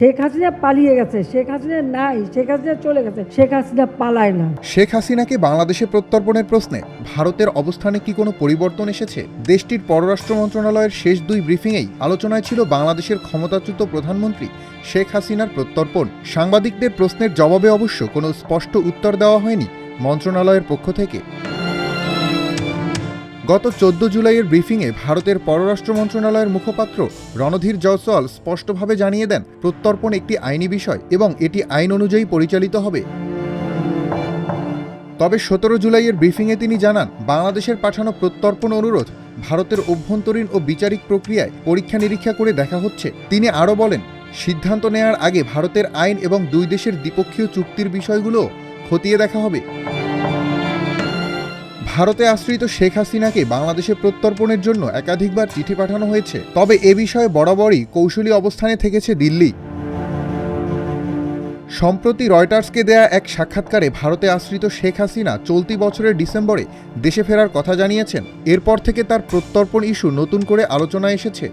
শেখ হাসিনা পালিয়ে গেছে, শেখ হাসিনা নাই, শেখ হাসিনা চলে গেছে, শেখ হাসিনা পালায় না। শেখ হাসিনাকে বাংলাদেশে প্রত্যর্পণের প্রশ্নে ভারতের অবস্থানে কি কোনো পরিবর্তন এসেছে? দেশটির পররাষ্ট্র মন্ত্রণালয়ের শেষ 2 ব্রিফিংয়েই আলোচনায় ছিল বাংলাদেশের ক্ষমতাচ্যুত প্রধানমন্ত্রী শেখ হাসিনার প্রত্যর্পণ। সাংবাদিকদের প্রশ্নের জবাবে অবশ্য কোনো স্পষ্ট উত্তর দেওয়া হয়নি মন্ত্রণালয়ের পক্ষ থেকে। গত 14 জুলাইয়ের ব্রিফিংয়ে ভারতের পররাষ্ট্র মন্ত্রণালয়ের মুখপাত্র রণধীর জয়সওয়াল স্পষ্টভাবে জানিয়ে দেন, প্রত্যর্পণ একটি আইনি বিষয় এবং এটি আইন অনুযায়ী পরিচালিত হবে। তবে 17 জুলাইয়ের ব্রিফিংয়ে তিনি জানান, বাংলাদেশের পাঠানো প্রত্যর্পণ অনুরোধ ভারতের অভ্যন্তরীণ ও বিচারিক প্রক্রিয়ায় পরীক্ষা নিরীক্ষা করে দেখা হচ্ছে। তিনি আরও বলেন, সিদ্ধান্ত নেয়ার আগে ভারতের আইন এবং 2 দেশের দ্বিপক্ষীয় চুক্তির বিষয়গুলো খতিয়ে দেখা হবে। ভারতে আশ্রিত শেখ হাসিনাকে বাংলাদেশে প্রত্যর্পণের জন্য একাধিকবার চিঠি পাঠানো হয়েছে, তবে এ বিষয়ে বরাবরই কৌশলী অবস্থানে থেকেছে দিল্লি। সম্প্রতি রয়টার্সকে দেয়া এক সাক্ষাৎকারে ভারতে আশ্রিত শেখ হাসিনা চলতি বছরের ডিসেম্বরে দেশে ফেরার কথা জানিয়েছেন। এরপর থেকে তার প্রত্যর্পণ ইস্যু নতুন করে আলোচনায় এসেছে।